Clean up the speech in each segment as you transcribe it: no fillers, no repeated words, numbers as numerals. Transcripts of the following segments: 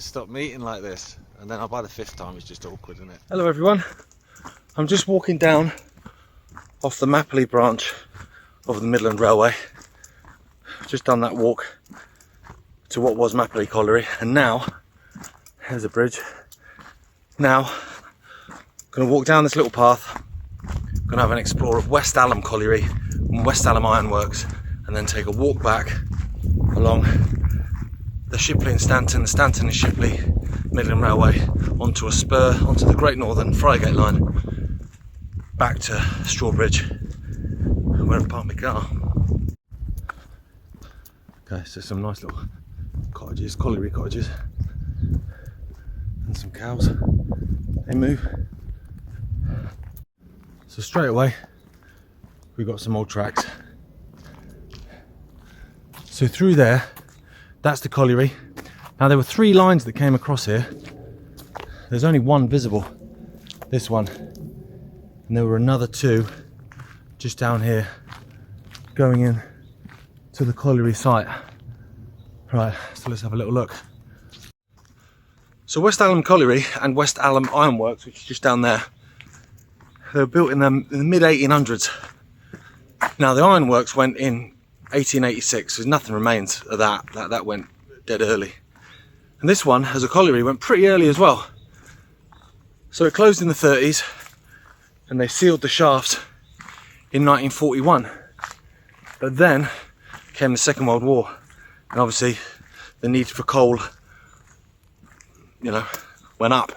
stop meeting like this, and then by the fifth time it's just awkward, isn't it? Hello everyone, I'm just walking down off the Mapperley branch of the Midland Railway. Just done that walk to what was Mapperley Colliery, and now, here's a bridge. Now, I'm going to walk down this little path, I'm going to have an explore of West Hallam Colliery and West Hallam Ironworks, and then take a walk back along the Shipley and Stanton, the Stanton and Shipley Midland Railway, onto a spur, onto the Great Northern Friar Gate line, back to Strawbridge, where I parked my car. Okay, so some nice little cottages, colliery cottages, and some cows. They move. So straight away, we've got some old tracks. So through there, that's the colliery. Now there were 3 lines that came across here. There's only one visible, this one. And there were another 2 just down here going in to the colliery site. Right, so let's have a little look. So West Hallam Colliery and West Hallam Ironworks, which is just down there, they were built in the mid 1800s. Now the ironworks went in 1886, so nothing remains of that. That went dead early. And this one, as a colliery, went pretty early as well. So it closed in the 30s, and they sealed the shafts in 1941. But then came the Second World War, and obviously the need for coal, went up.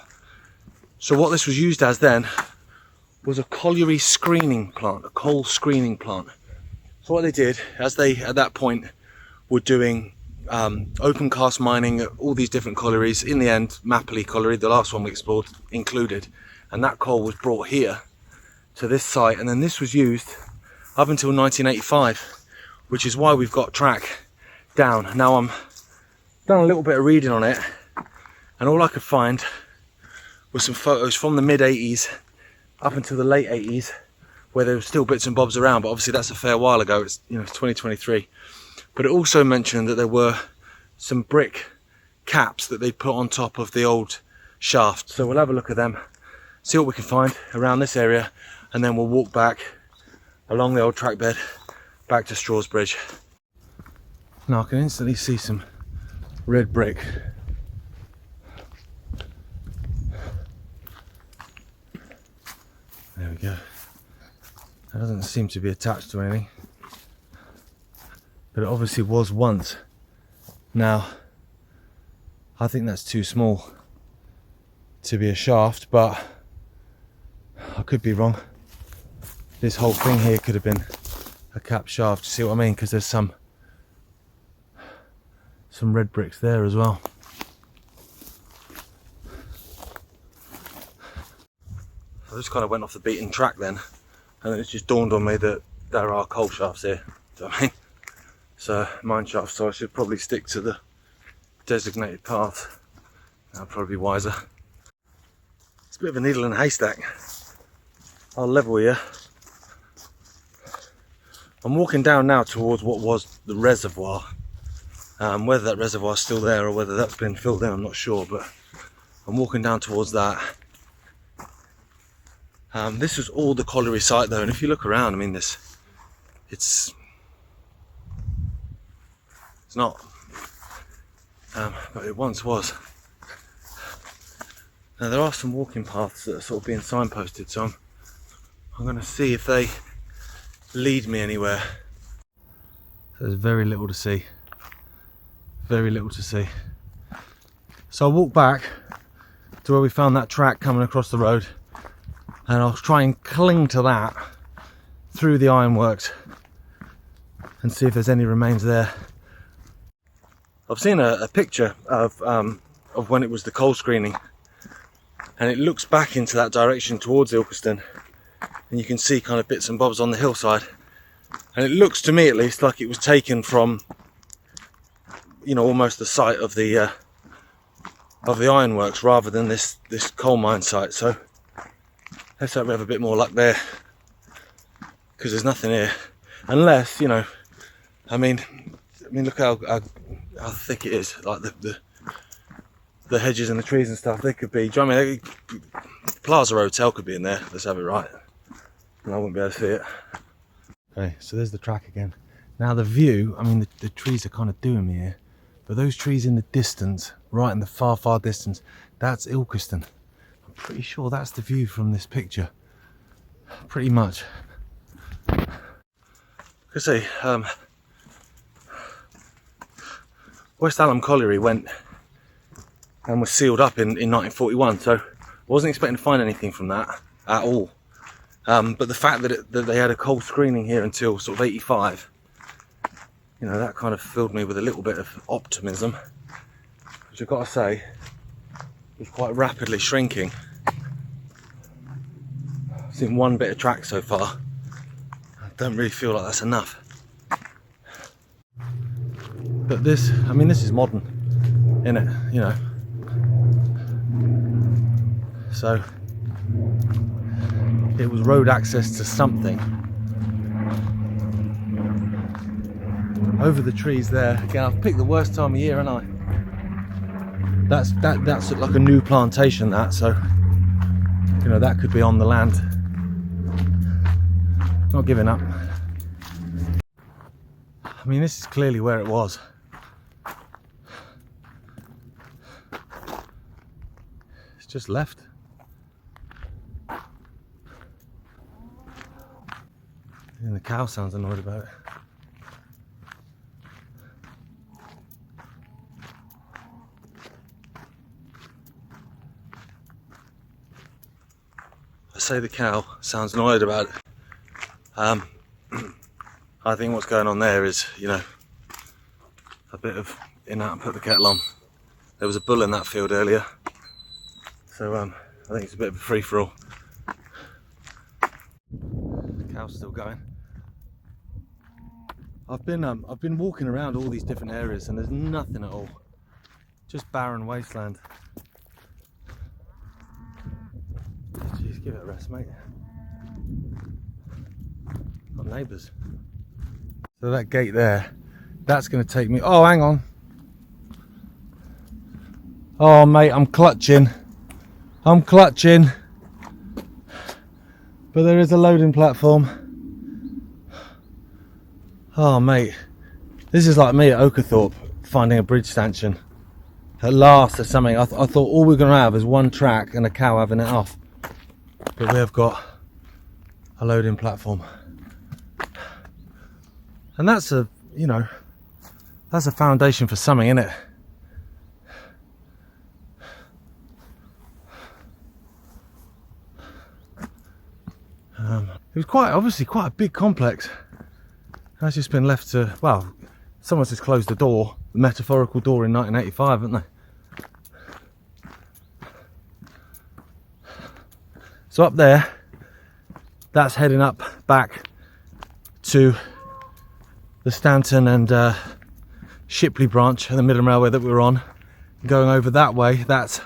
So what this was used as then was a colliery screening plant, a coal screening plant. So what they did, as they at that point were doing open cast mining at all these different collieries, in the end Mapperley Colliery, the last one we explored, included, and that coal was brought here to this site, and then this was used up until 1985, which is why we've got track down. Now I'm done a little bit of reading on it, and all I could find was some photos from the mid 80s up until the late 80s, where there were still bits and bobs around, but obviously that's a fair while ago. It's 2023. But it also mentioned that there were some brick caps that they put on top of the old shaft. So we'll have a look at them, see what we can find around this area, and then we'll walk back along the old track bed back to Strawbridge. Now I can instantly see some red brick. There we go. That doesn't seem to be attached to anything, but it obviously was once. Now, I think that's too small to be a shaft, but I could be wrong. This whole thing here could have been a cap shaft, see what I mean? Because there's some red bricks there as well. I just kind of went off the beaten track then, and it just dawned on me that there are coal shafts here. Do you know what I mean? So mine shafts, so I should probably stick to the designated path. That'll probably be wiser. It's a bit of a needle in a haystack. I'll level here. I'm walking down now towards what was the reservoir. Whether that reservoir's still there or whether that's been filled in, I'm not sure, but I'm walking down towards that. This was all the colliery site though, and if you look around, I mean, it's not, but it once was. Now there are some walking paths that are sort of being signposted, so I'm going to see if they lead me anywhere. There's very little to see, very little to see. So I'll walk back to where we found that track coming across the road, and I'll try and cling to that through the ironworks and see if there's any remains there. I've seen a picture of when it was the coal screening, and it looks back into that direction towards Ilkeston, and you can see kind of bits and bobs on the hillside, and it looks to me at least like it was taken from, almost the site of the ironworks rather than this coal mine site. So let's hope we have a bit more luck there, because there's nothing here, unless I mean look how thick it is, like the the hedges and the trees and stuff, they could be, do you know what I mean? Plaza Hotel could be in there, let's have it right. And I wouldn't be able to see it. Okay, so there's the track again. Now the view, I mean the trees are kind of doing me here, but those trees in the distance, right in the far, far distance, that's Ilkeston. I'm pretty sure that's the view from this picture. Pretty much. I could say, West Hallam Colliery went and was sealed up in 1941, so I wasn't expecting to find anything from that at all. But the fact that they had a coal screening here until sort of 85, you know, that kind of filled me with a little bit of optimism, which I've got to say is quite rapidly shrinking. I've seen one bit of track so far. I don't really feel like that's enough. But this, I mean, this is modern, innit, you know. So it was road access to something. Over the trees there. Again, I've picked the worst time of year, haven't I? That's like a new plantation, that, so you know, that could be on the land. Not giving up. I mean, this is clearly where it was. It's just left. And the cow sounds annoyed about it. I say the cow sounds annoyed about it. I think what's going on there is, you know, a bit of in out and put the kettle on. There was a bull in that field earlier, so I think it's a bit of a free-for-all. The cow's still going. I've been walking around all these different areas and there's nothing at all, just barren wasteland. Jeez, give it a rest, mate. Got neighbours. So that gate there, that's going to take me. Oh, hang on. Oh, mate, I'm clutching. I'm clutching. But there is a loading platform. Oh, mate, this is like me at Oakerthorpe finding a bridge stanchion. At last, or something. I thought all we're going to have is one track and a cow having it off. But we have got a loading platform. And that's a, you know, that's a foundation for something, isn't it? It was obviously quite a big complex. It's just been left to, well, someone's just closed the door, the metaphorical door, in 1985, haven't they? So up there, that's heading up back to the Stanton and Shipley branch of the Midland Railway that we were on. Going over that way, that's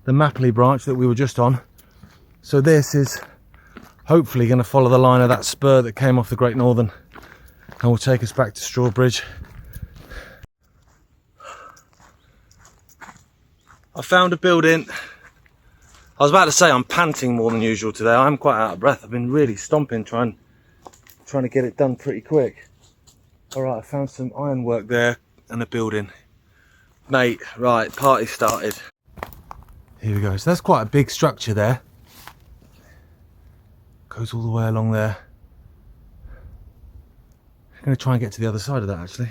the Mapperley branch that we were just on. So this is hopefully going to follow the line of that spur that came off the Great Northern and will take us back to Strawbridge. I found a building. I was about to say I'm panting more than usual today. I'm quite out of breath. I've been really stomping, trying to get it done pretty quick. Alright, I found some ironwork there and a building. Mate, right, party started. Here we go. So that's quite a big structure there. Goes all the way along there. I'm going to try and get to the other side of that, actually.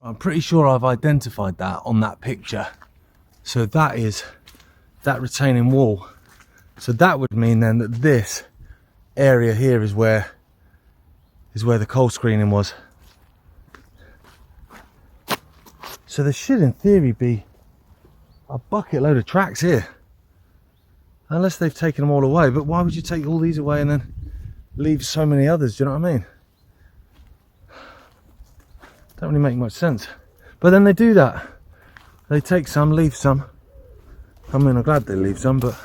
I'm pretty sure I've identified that on that picture. So that is that retaining wall. So that would mean then that this area here is where the coal screening was. So there should in theory be a bucket load of tracks here. Unless they've taken them all away. But why would you take all these away and then leave so many others? Do you know what I mean? Don't really make much sense. But then they do that. They take some, leave some. I mean, I'm glad they leave some, but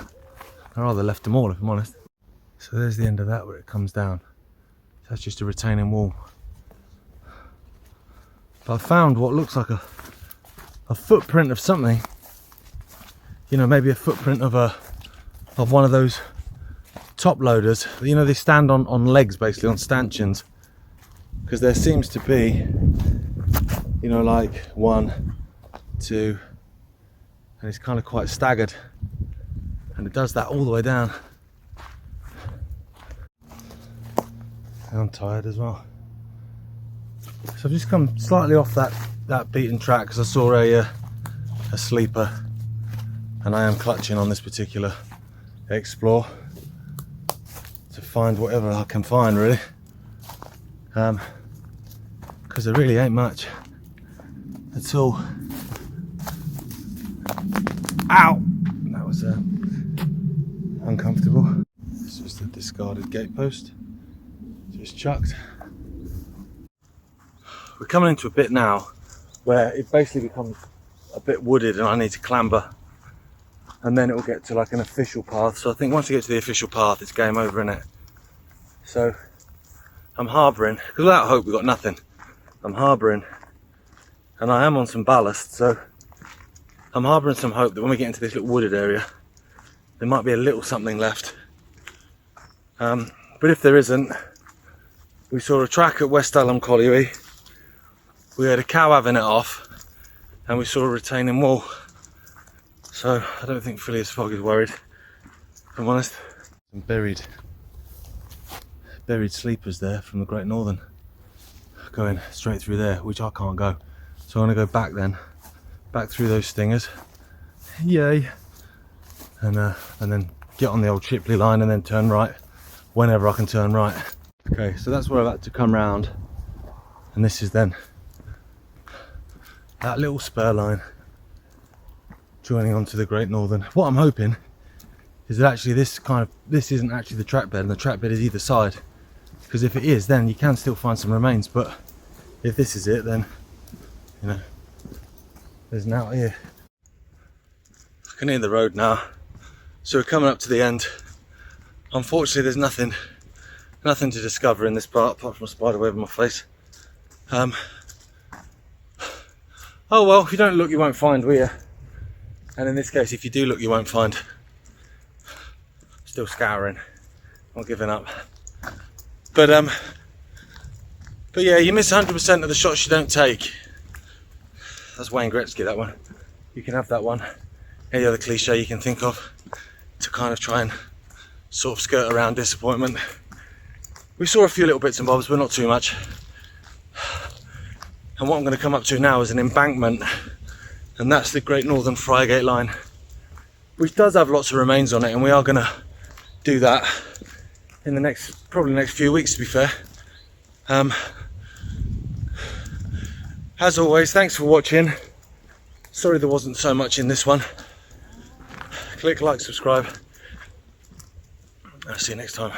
I'd rather left them all, if I'm honest. So there's the end of that where it comes down. That's just a retaining wall. But I found what looks like a footprint of something. You know, maybe a footprint of one of those top loaders. You know, they stand on legs, basically on stanchions, because there seems to be, you know, like 1, 2, and it's kind of quite staggered, and it does that all the way down. And I'm tired as well, so I've just come slightly off that beaten track because I saw a sleeper, and I am clutching on this particular Explore to find whatever I can find, really, because there really ain't much at all. Ow! That was uncomfortable. It's just a discarded gatepost, just chucked. We're coming into a bit now where it basically becomes a bit wooded, and I need to clamber, and then it will get to like an official path. So I think once you get to the official path, it's game over, innit? So I'm harbouring, because without hope we've got nothing. I'm harbouring, and I am on some ballast, so I'm harbouring some hope that when we get into this little wooded area, there might be a little something left. But if there isn't, we saw a track at West Hallam Colliery, we had a cow having it off, and we saw a retaining wall. So I don't think Phileas Fogg is worried, if I'm honest. Some buried sleepers there from the Great Northern, going straight through there, which I can't go. So I'm gonna go back then, back through those stingers, yay, and then get on the old Chipley line and then turn right whenever I can turn right. Okay, so that's where I've had to come round, and this is then that little spur line joining onto the Great Northern. What I'm hoping is that actually this isn't actually the track bed, and the track bed is either side, because if it is, then you can still find some remains. But if this is it, then, you know, there's an out here. I can hear the road now, so we're coming up to the end. Unfortunately, there's nothing to discover in this part apart from a spider web on my face. Oh well, if you don't look, you won't find, will you? And in this case, if you do look, you won't find. Still scouring, not giving up. But yeah, you miss 100% of the shots you don't take. That's Wayne Gretzky, that one. You can have that one. Any other cliche you can think of to kind of try and sort of skirt around disappointment. We saw a few little bits and bobs, but not too much. And what I'm going to come up to now is an embankment, and that's the Great Northern Friar Gate line, which does have lots of remains on it, and we are going to do that in the probably next few weeks, to be fair. As always, thanks for watching. Sorry there wasn't so much in this one. Click like, subscribe. I'll see you next time.